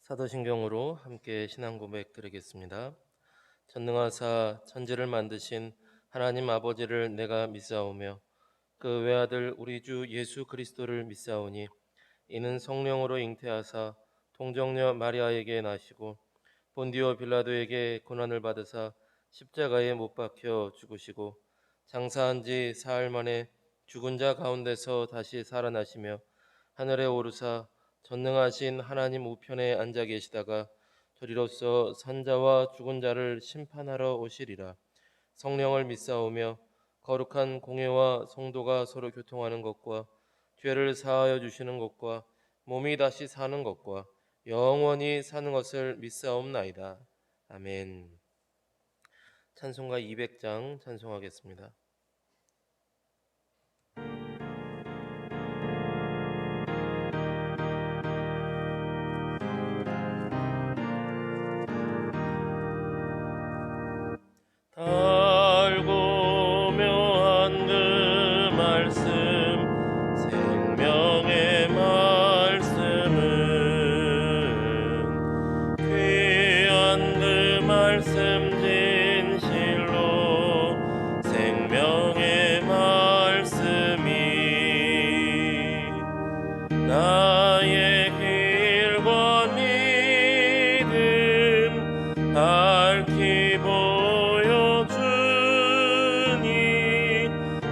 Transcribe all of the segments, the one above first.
사도신경으로 함께 신앙 고백 드리겠습니다. 전능하사 천지를 만드신 하나님 아버지를 내가 믿사오며 그 외아들 우리 주 예수 그리스도를 믿사오니 이는 성령으로 잉태하사 동정녀 마리아에게 나시고 본디오 빌라도에게 고난을 받으사 십자가에 못 박혀 죽으시고 장사한 지 사흘 만에 죽은 자 가운데서 다시 살아나시며 하늘에 오르사 전능하신 하나님 우편에 앉아 계시다가 저리로서 산자와 죽은 자를 심판하러 오시리라. 성령을 믿사오며 거룩한 공회와 성도가 서로 교통하는 것과 죄를 사하여 주시는 것과 몸이 다시 사는 것과 영원히 사는 것을 믿사옵나이다. 아멘. 찬송가 200장 찬송하겠습니다. 달고 묘한 그 말씀 생명의 말씀은 귀한 그 말씀 진실로 생명의 말씀이 나의 길과 믿음 밝히 보여주니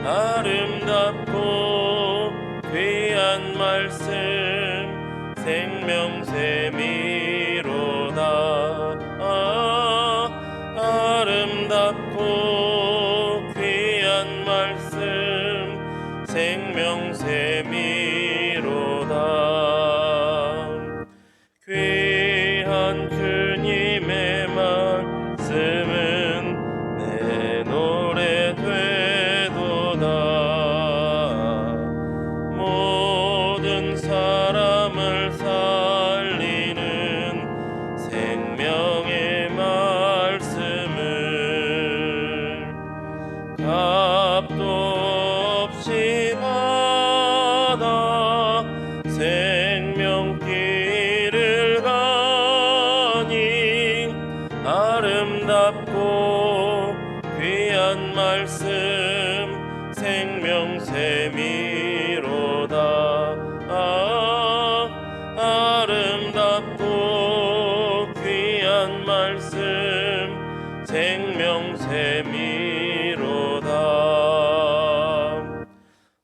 아름답고 귀한 말씀 생명샘이로다. 아름답고 귀한 말씀 생명샘이로다. 귀한 주님의 말씀은 내 노래 되도다. 모든 사람을 살리는 생명의 말씀을 값도 없이 받아 생명길을 가니 아름답고 귀한 말씀 생명샘이로다. 아름답고 귀한 말씀 생명샘이로다.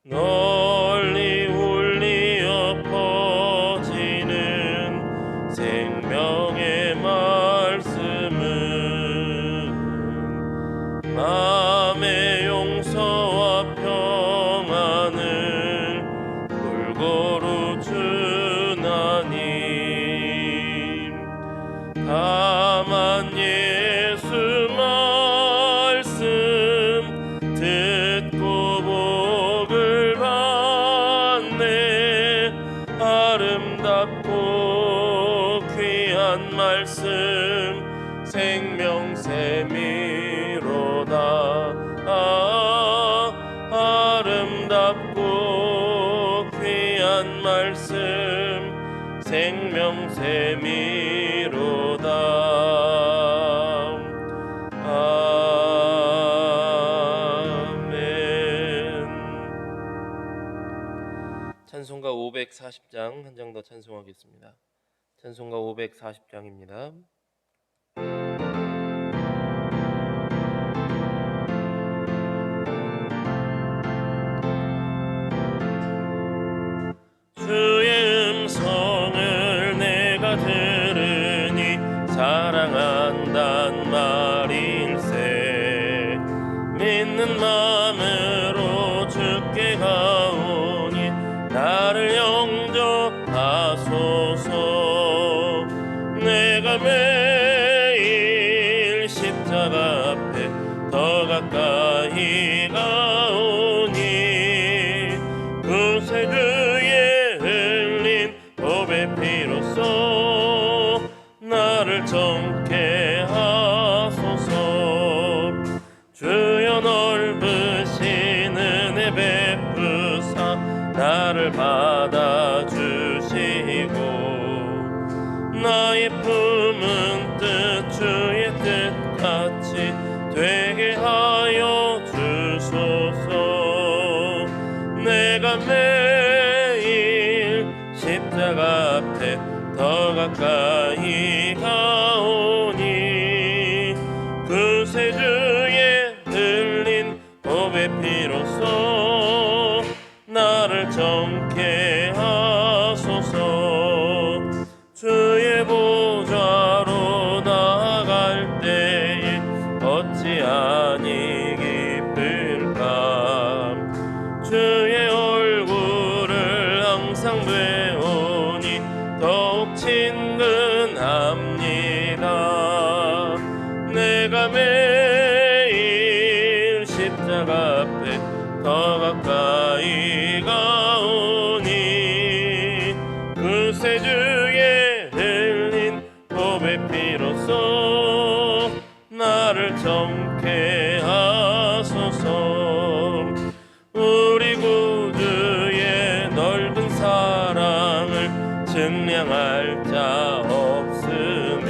널리 울리어 퍼지는 생명의 말씀은 마음의 용서와 평안을 골고루 주나님. 다만 예수 말씀 듣고 복을 받네. 아름답고 귀한 말씀 생명샘이로다. 아름답고 귀한 말씀 생명샘이로다. 아멘. 찬송가 540장 한 장 더 찬송하겠습니다. 찬송가 540장입니다. 주의 음성을 내가 들으니 사랑한단 말일세. 믿는 마음으로 주께 가오니 나를 영접하소서. 내가 매일 십자가 앞에 더 가까이 가오니 구세주의 흘린 보배 피로써 나를 정케 하소서. 주여 넓으신 은혜 베푸사 나를 받아주시고 나의 나의 품은 뜻 주의 뜻같이 되게 하여 주소서. 내가 매일 십자가 앞에 더 가까이 가오니 구세주의 흘린 보배 피로써 나를 정케 하소서. 주의 보좌로 나아갈 때에 어찌하니 기쁠까. 주의 얼굴을 항상 배우니 더욱 친근합니다. 내가 매일 십자가 앞에 더 가까이 가오니 구세주의 흘린 보배 피로써 나를 정케 하소서. 우리 구주의 넓은 사랑을 증량할 자 없으며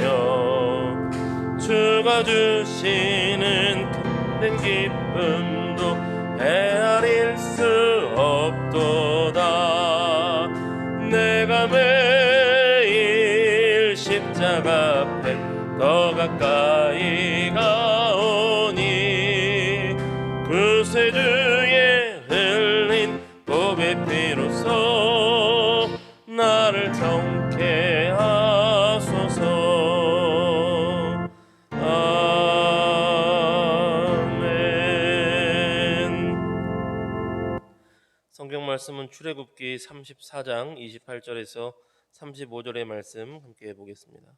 주가 주시는 큰 기쁨도 헤아릴 수 없도다. 내가 매일 십자가 앞에 더 가까이 가오니 구세주의 흘린 보배 피로써 나를 정케 하소서. 아멘. 성경 말씀은 출애굽기 34장 28절에서 35절의 말씀 함께 보겠습니다.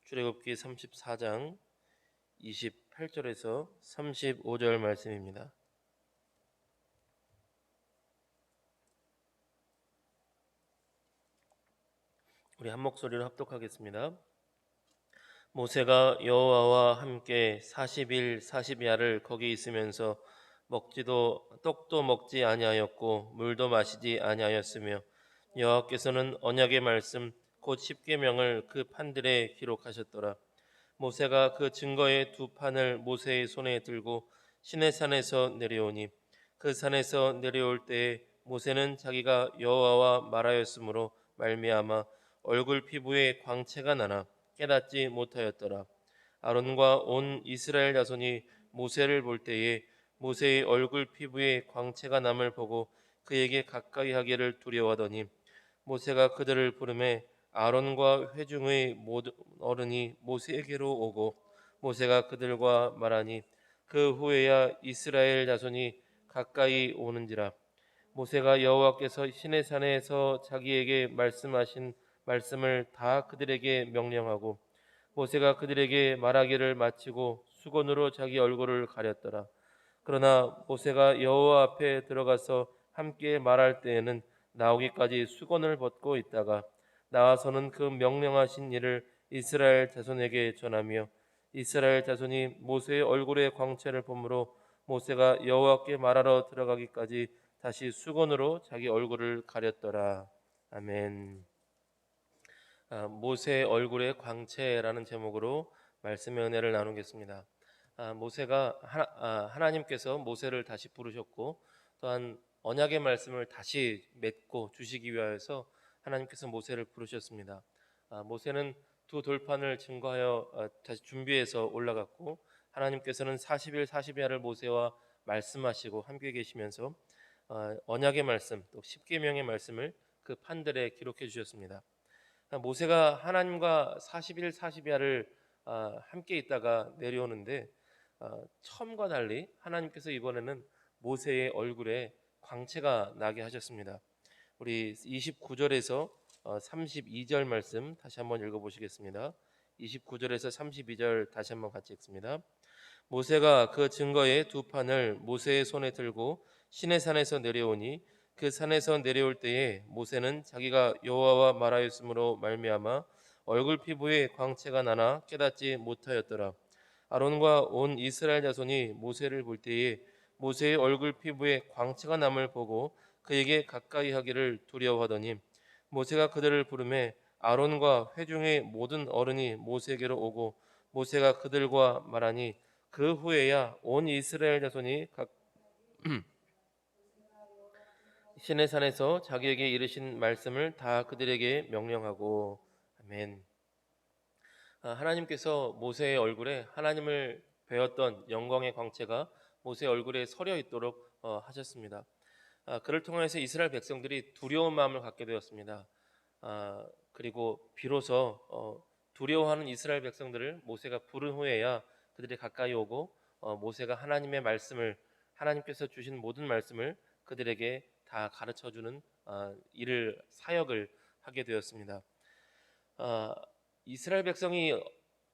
출애굽기 34장 28절에서 35절 말씀입니다. 우리 한 목소리로 합독하겠습니다. 모세가 여호와와 함께 40일 40야를 거기 있으면서 떡도 먹지 아니하였고 물도 마시지 아니하였으며 여호와께서는 언약의 말씀 곧 십계명을 그 판들에 기록하셨더라. 모세가 그 증거의 두 판을 모세의 손에 들고 시내산에서 내려오니 그 산에서 내려올 때에 모세는 자기가 여호와와 말하였으므로 말미암아 얼굴 피부에 광채가 나나 깨닫지 못하였더라. 아론과 온 이스라엘 자손이 모세를 볼 때에 모세의 얼굴 피부에 광채가 남을 보고 그에게 가까이 하기를 두려워하더니 모세가 그들을 부르매 아론과 회중의 모든 어른이 모세에게로 오고 모세가 그들과 말하니 그 후에야 이스라엘 자손이 가까이 오는지라. 모세가 여호와께서 시내산에서 자기에게 말씀하신 말씀을 다 그들에게 명령하고 모세가 그들에게 말하기를 마치고 수건으로 자기 얼굴을 가렸더라. 그러나 모세가 여호와 앞에 들어가서 함께 말할 때에는 나오기까지 수건을 벗고 있다가 나와서는 그 명령하신 일을 이스라엘 자손에게 전하며 이스라엘 자손이 모세의 얼굴의 광채를 보므로 모세가 여호와께 말하러 들어가기까지 다시 수건으로 자기 얼굴을 가렸더라. 아멘. 모세의 얼굴의 광채라는 제목으로 말씀의 은혜를 나누겠습니다. 모세가 하나님께서 모세를 다시 부르셨고 또한 언약의 말씀을 다시 맺고 주시기 위하여서 하나님께서 모세를 부르셨습니다. 모세는 두 돌판을 증거하여 다시 준비해서 올라갔고 하나님께서는 40일 40야를 모세와 말씀하시고 함께 계시면서 언약의 말씀 또 십계명의 말씀을 그 판들에 기록해 주셨습니다. 모세가 하나님과 40일 40야를 함께 있다가 내려오는데 처음과 달리 하나님께서 이번에는 모세의 얼굴에 광채가 나게 하셨습니다. 우리 29절에서 32절 말씀 다시 한번 읽어보시겠습니다. 29절에서 32절 다시 한번 같이 읽습니다. 모세가 그 증거의 두 판을 모세의 손에 들고 시내산에서 내려오니 그 산에서 내려올 때에 모세는 자기가 여호와와 말하였으므로 말미암아 얼굴 피부에 광채가 나나 깨닫지 못하였더라. 아론과 온 이스라엘 자손이 모세를 볼 때에 모세의 얼굴 피부에 광채가 남을 보고 그에게 가까이 하기를 두려워하더니 모세가 그들을 부르매 아론과 회중의 모든 어른이 모세에게로 오고 모세가 그들과 말하니 그 후에야 온 이스라엘 자손이 각 시내산에서 자기에게 이르신 말씀을 다 그들에게 명령하고. 아멘. 하나님께서 모세의 얼굴에 하나님을 배웠던 영광의 광채가 모세의 얼굴에 서려 있도록 하셨습니다. 그를 통해서 이스라엘 백성들이 두려운 마음을 갖게 되었습니다. 그리고 비로소 두려워하는 이스라엘 백성들을 모세가 부른 후에야 그들이 가까이 오고 모세가 하나님의 말씀을, 하나님께서 주신 모든 말씀을 그들에게 다 가르쳐주는 일을, 사역을 하게 되었습니다. 이스라엘 백성이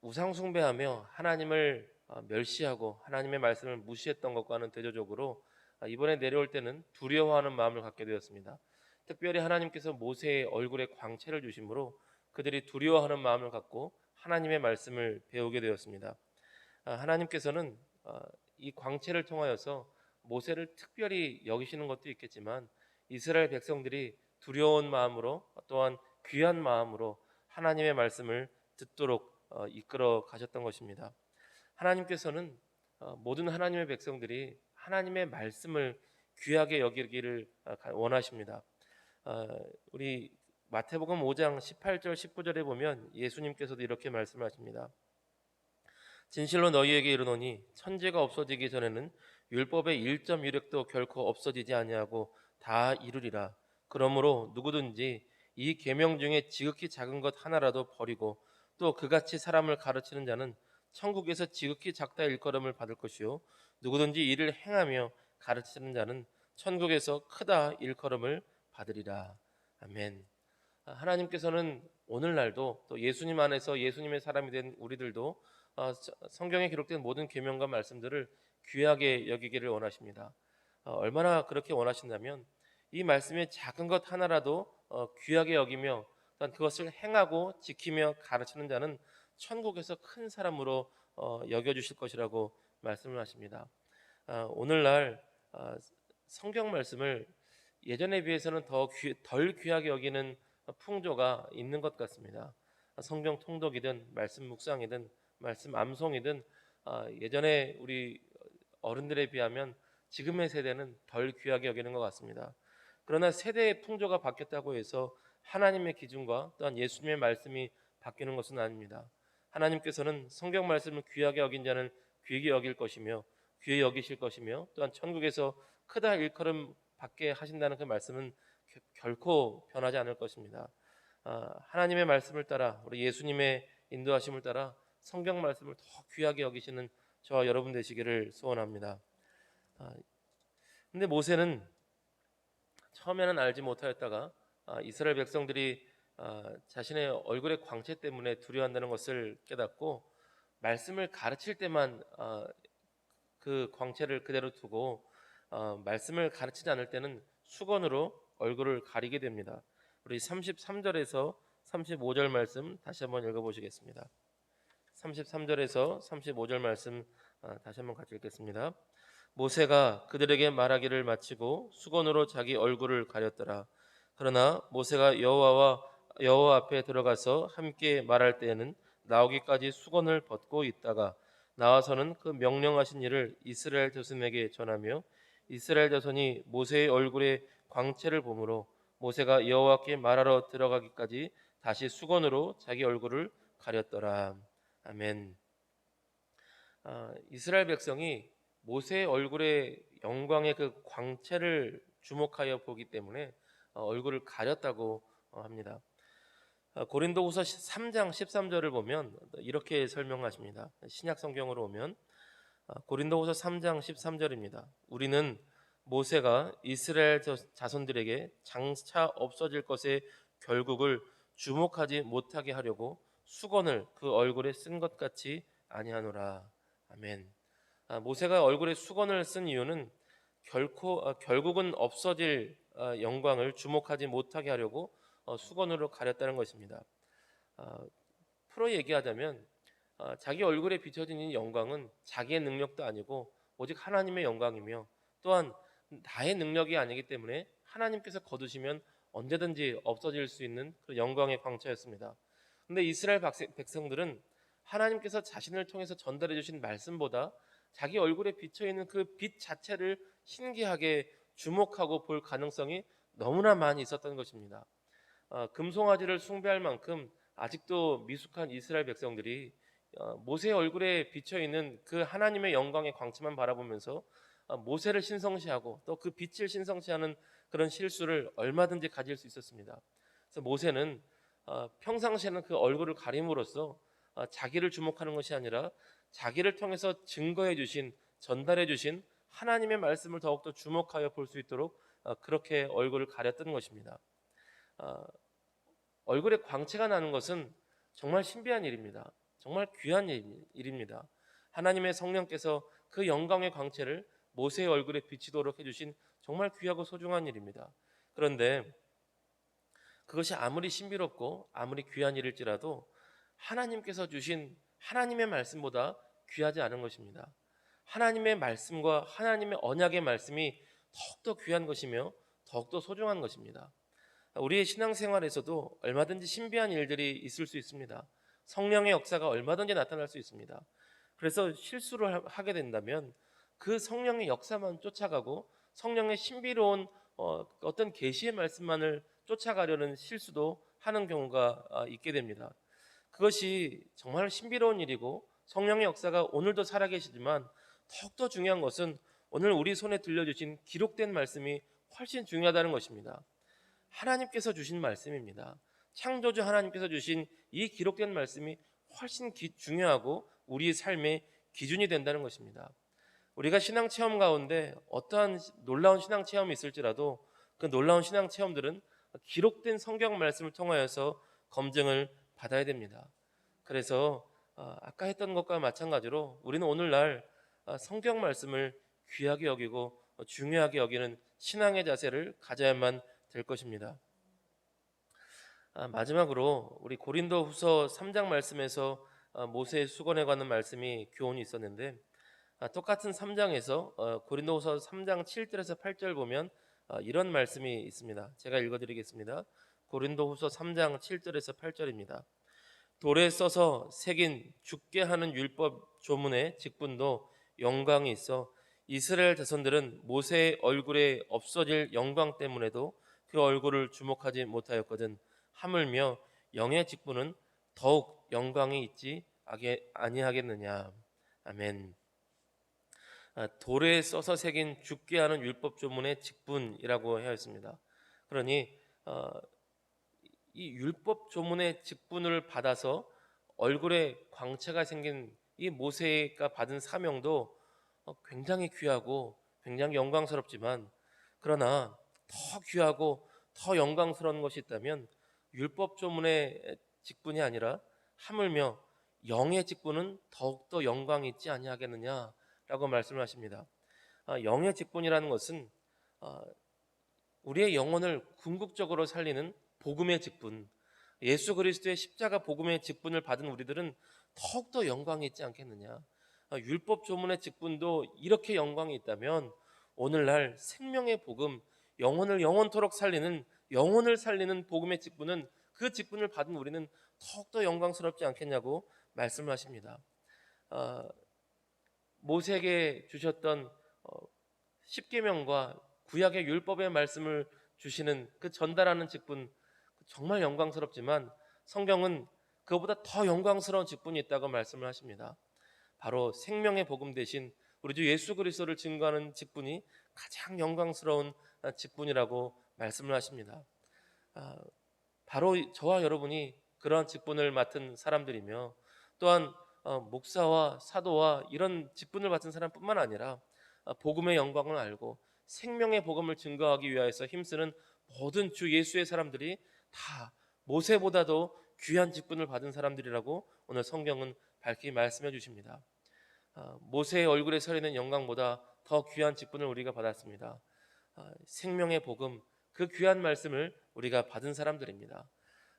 우상 숭배하며 하나님을 멸시하고 하나님의 말씀을 무시했던 것과는 대조적으로 이번에 내려올 때는 두려워하는 마음을 갖게 되었습니다. 특별히 하나님께서 모세의 얼굴에 광채를 주심으로 그들이 두려워하는 마음을 갖고 하나님의 말씀을 배우게 되었습니다. 하나님께서는 이 광채를 통하여서 모세를 특별히 여기시는 것도 있겠지만 이스라엘 백성들이 두려운 마음으로 또한 귀한 마음으로 하나님의 말씀을 듣도록 이끌어 가셨던 것입니다. 하나님께서는 모든 하나님의 백성들이 하나님의 말씀을 귀하게 여기기를 원하십니다. 우리 마태복음 5장 18절 19절에 보면 예수님께서도 이렇게 말씀하십니다. 진실로 너희에게 이르노니 천지가 없어지기 전에는 율법의 1.1획도 결코 없어지지 아니하고 다 이루리라. 그러므로 누구든지 이 계명 중에 지극히 작은 것 하나라도 버리고 또 그같이 사람을 가르치는 자는 천국에서 지극히 작다 일컬음을 받을 것이요 누구든지 이를 행하며 가르치는 자는 천국에서 크다 일컬음을 받으리라. 아멘. 하나님께서는 오늘날도 또 예수님 안에서 예수님의 사람이 된 우리들도 성경에 기록된 모든 계명과 말씀들을 귀하게 여기기를 원하십니다. 얼마나 그렇게 원하신다면 이 말씀의 작은 것 하나라도 귀하게 여기며 또한 그것을 행하고 지키며 가르치는 자는 천국에서 큰 사람으로 여겨주실 것이라고 말씀을 하십니다. 오늘날 성경 말씀을 예전에 비해서는 덜 귀하게 여기는 풍조가 있는 것 같습니다. 성경 통독이든 말씀 묵상이든 말씀 암송이든 예전에 우리 어른들에 비하면 지금의 세대는 덜 귀하게 여기는 것 같습니다. 그러나 세대의 풍조가 바뀌었다고 해서 하나님의 기준과 또한 예수님의 말씀이 바뀌는 것은 아닙니다. 하나님께서는 성경 말씀을 귀하게 여긴 자는 귀하게 여길 것이며 귀히 여기실 것이며 또한 천국에서 크다 일컬음 받게 하신다는 그 말씀은 결코 변하지 않을 것입니다. 하나님의 말씀을 따라 우리 예수님의 인도하심을 따라 성경 말씀을 더 귀하게 여기시는 저와 여러분 되시기를 소원합니다. 근데 모세는 처음에는 알지 못하였다가 이스라엘 백성들이 자신의 얼굴의 광채 때문에 두려워한다는 것을 깨닫고 말씀을 가르칠 때만 그 광채를 그대로 두고 말씀을 가르치지 않을 때는 수건으로 얼굴을 가리게 됩니다. 우리 33절에서 35절 말씀 다시 한번 읽어보시겠습니다. 33절에서 35절 말씀 다시 한번 같이 읽겠습니다. 모세가 그들에게 말하기를 마치고 수건으로 자기 얼굴을 가렸더라. 그러나 모세가 여호와 앞에 들어가서 함께 말할 때에는 나오기까지 수건을 벗고 있다가 나와서는 그 명령하신 일을 이스라엘 자손에게 전하며 이스라엘 자손이 모세의 얼굴에 광채를 보므로 모세가 여호와께 말하러 들어가기까지 다시 수건으로 자기 얼굴을 가렸더라. 아멘. 이스라엘 백성이 모세의 얼굴의 영광의 그 광채를 주목하여 보기 때문에 얼굴을 가렸다고 합니다. 고린도후서 3장 13절을 보면 이렇게 설명하십니다. 신약 성경으로 오면 고린도후서 3장 13절입니다. 우리는 모세가 이스라엘 자손들에게 장차 없어질 것의 결국을 주목하지 못하게 하려고 수건을 그 얼굴에 쓴 것 같이 아니하노라. 아멘. 모세가 얼굴에 수건을 쓴 이유는 결국은 없어질 영광을 주목하지 못하게 하려고 수건으로 가렸다는 것입니다. 풀어 얘기하자면 자기 얼굴에 비춰진 이 영광은 자기의 능력도 아니고 오직 하나님의 영광이며 또한 나의 능력이 아니기 때문에 하나님께서 거두시면 언제든지 없어질 수 있는 그 영광의 광채였습니다. 근데 이스라엘 백성들은 하나님께서 자신을 통해서 전달해 주신 말씀보다 자기 얼굴에 비쳐 있는 그 빛 자체를 신기하게 주목하고 볼 가능성이 너무나 많이 있었던 것입니다. 금송아지를 숭배할 만큼 아직도 미숙한 이스라엘 백성들이 모세의 얼굴에 비쳐 있는 그 하나님의 영광의 광채만 바라보면서 모세를 신성시하고 또 그 빛을 신성시하는 그런 실수를 얼마든지 가질 수 있었습니다. 그래서 모세는 평상시에는 그 얼굴을 가림으로써 자기를 주목하는 것이 아니라 자기를 통해서 증거해 주신, 전달해 주신 하나님의 말씀을 더욱더 주목하여 볼 수 있도록 그렇게 얼굴을 가렸던 것입니다. 어, 얼굴에 광채가 나는 것은 정말 신비한 일입니다. 정말 귀한 일입니다. 하나님의 성령께서 그 영광의 광채를 모세의 얼굴에 비치도록 해주신 정말 귀하고 소중한 일입니다. 그런데 그것이 아무리 신비롭고 아무리 귀한 일일지라도 하나님께서 주신 하나님의 말씀보다 귀하지 않은 것입니다. 하나님의 말씀과 하나님의 언약의 말씀이 더욱더 귀한 것이며 더욱더 소중한 것입니다. 우리의 신앙생활에서도 얼마든지 신비한 일들이 있을 수 있습니다. 성령의 역사가 얼마든지 나타날 수 있습니다. 그래서 실수를 하게 된다면 그 성령의 역사만 쫓아가고 성령의 신비로운 어떤 계시의 말씀만을 쫓아가려는 실수도 하는 경우가 있게 됩니다. 그것이 정말 신비로운 일이고 성령의 역사가 오늘도 살아계시지만 더욱더 중요한 것은 오늘 우리 손에 들려주신 기록된 말씀이 훨씬 중요하다는 것입니다. 하나님께서 주신 말씀입니다. 창조주 하나님께서 주신 이 기록된 말씀이 훨씬 중요하고 우리의 삶의 기준이 된다는 것입니다. 우리가 신앙 체험 가운데 어떠한 놀라운 신앙 체험이 있을지라도 그 놀라운 신앙 체험들은 기록된 성경 말씀을 통하여서 검증을 받아야 됩니다. 그래서 아까 했던 것과 마찬가지로 우리는 오늘날 성경 말씀을 귀하게 여기고 중요하게 여기는 신앙의 자세를 가져야만 될 것입니다. 마지막으로 우리 고린도후서 3장 말씀에서 모세의 수건에 관한 말씀이 교훈이 있었는데 똑같은 3장에서 고린도후서 3장 7절에서 8절 보면 이런 말씀이 있습니다. 제가 읽어드리겠습니다. 고린도후서 3장 7절에서 8절입니다. 돌에 써서 새긴 죽게 하는 율법 조문의 직분도 영광이 있어 이스라엘 자손들은 모세의 얼굴에 없어질 영광 때문에도 그 얼굴을 주목하지 못하였거든. 하물며 영의 직분은 더욱 영광이 있지 아니하겠느냐. 아멘. 돌에 써서 새긴 죽게 하는 율법 조문의 직분이라고 하였습니다. 그러니 이 율법 조문의 직분을 받아서 얼굴에 광채가 생긴 이 모세가 받은 사명도 굉장히 귀하고 굉장히 영광스럽지만 그러나 더 귀하고 더 영광스러운 것이 있다면 율법 조문의 직분이 아니라 하물며 영의 직분은 더욱더 영광이 있지 아니하겠느냐라고 말씀을 하십니다. 영의 직분이라는 것은 우리의 영혼을 궁극적으로 살리는 복음의 직분, 예수 그리스도의 십자가 복음의 직분을 받은 우리들은 더욱더 영광이 있지 않겠느냐. 율법 조문의 직분도 이렇게 영광이 있다면 오늘날 생명의 복음, 영혼을 영원토록 살리는 영혼을 살리는 복음의 직분은 그 직분을 받은 우리는 더욱더 영광스럽지 않겠냐고 말씀을 하십니다. 모세에게 주셨던 십계명과 구약의 율법의 말씀을 주시는 그 전달하는 직분 정말 영광스럽지만 성경은 그보다 더 영광스러운 직분이 있다고 말씀을 하십니다. 바로 생명의 복음 대신 우리 주 예수 그리스도를 증거하는 직분이 가장 영광스러운 직분이라고 말씀을 하십니다. 바로 저와 여러분이 그러한 직분을 맡은 사람들이며 또한 목사와 사도와 이런 직분을 맡은 사람뿐만 아니라 복음의 영광을 알고 생명의 복음을 증거하기 위하여서 힘쓰는 모든 주 예수의 사람들이 다 모세보다도 귀한 직분을 받은 사람들이라고 오늘 성경은 밝히 말씀해 주십니다. 모세의 얼굴에 서리는 영광보다 더 귀한 직분을 우리가 받았습니다. 생명의 복음, 그 귀한 말씀을 우리가 받은 사람들입니다.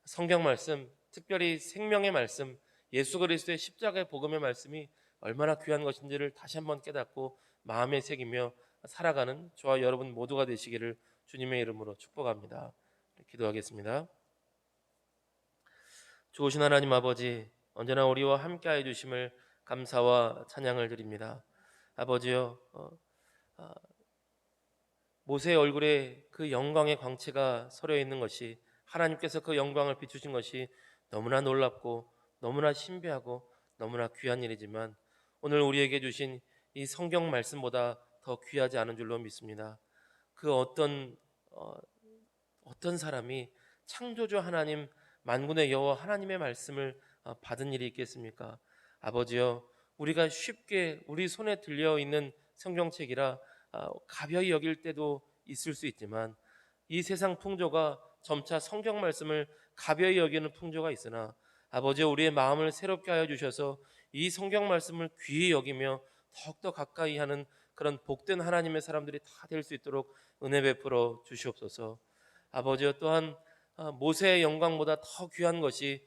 성경 말씀, 특별히 생명의 말씀, 예수 그리스도의 십자가의 복음의 말씀이 얼마나 귀한 것인지를 다시 한번 깨닫고 마음에 새기며 살아가는 저와 여러분 모두가 되시기를 주님의 이름으로 축복합니다. 기도하겠습니다. 좋으신 하나님 아버지, 언제나 우리와 함께하여 주심을 감사와 찬양을 드립니다. 아버지여, 모세의 얼굴에 그 영광의 광채가 서려 있는 것이, 하나님께서 그 영광을 비추신 것이 너무나 놀랍고 너무나 신비하고 너무나 귀한 일이지만, 오늘 우리에게 주신 이 성경 말씀보다 더 귀하지 않은 줄로 믿습니다. 그 어떤 사람이 창조주 하나님, 만군의 여호와 하나님의 말씀을 받은 일이 있겠습니까? 아버지여, 우리가 쉽게 우리 손에 들려 있는 성경책이라 가벼이 여길 때도 있을 수 있지만, 이 세상 풍조가 점차 성경 말씀을 가벼이 여기는 풍조가 있으나, 아버지여, 우리의 마음을 새롭게 하여 주셔서 이 성경 말씀을 귀히 여기며 더욱더 가까이 하는 그런 복된 하나님의 사람들이 다 될 수 있도록 은혜 베풀어 주시옵소서. 아버지여, 또한 모세의 영광보다 더 귀한 것이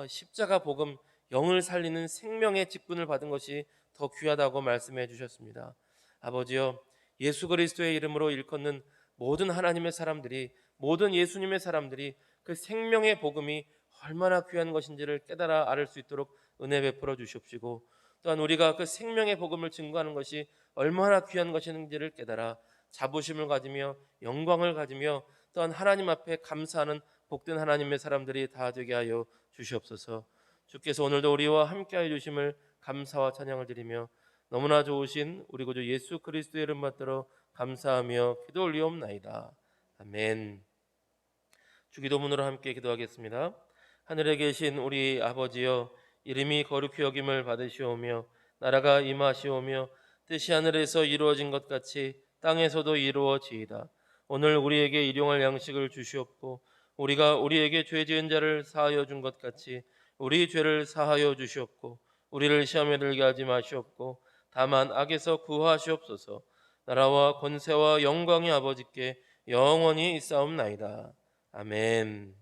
십자가 복음, 영을 살리는 생명의 직분을 받은 것이 더 귀하다고 말씀해 주셨습니다. 아버지여, 예수 그리스도의 이름으로 일컫는 모든 하나님의 사람들이, 모든 예수님의 사람들이 그 생명의 복음이 얼마나 귀한 것인지를 깨달아 알을 수 있도록 은혜 베풀어 주시옵시고, 또한 우리가 그 생명의 복음을 증거하는 것이 얼마나 귀한 것인지를 깨달아 자부심을 가지며 영광을 가지며 또한 하나님 앞에 감사하는 복된 하나님의 사람들이 다 되게 하여 주시옵소서. 주께서 오늘도 우리와 함께하여 주심을 감사와 찬양을 드리며, 너무나 좋으신 우리 구주 예수 그리스도의 이름 받들어 감사하며 기도 올리옵나이다. 아멘. 주기도문으로 함께 기도하겠습니다. 하늘에 계신 우리 아버지여, 이름이 거룩히 여김을 받으시오며 나라가 임하시오며 뜻이 하늘에서 이루어진 것 같이 땅에서도 이루어지이다. 오늘 우리에게 일용할 양식을 주시옵고, 우리가 우리에게 죄 지은 자를 사하여 준 것 같이 우리 죄를 사하여 주시옵고, 우리를 시험에 들게 하지 마시옵고 다만 악에서 구하시옵소서. 나라와 권세와 영광이 아버지께 영원히 있사옵나이다. 아멘.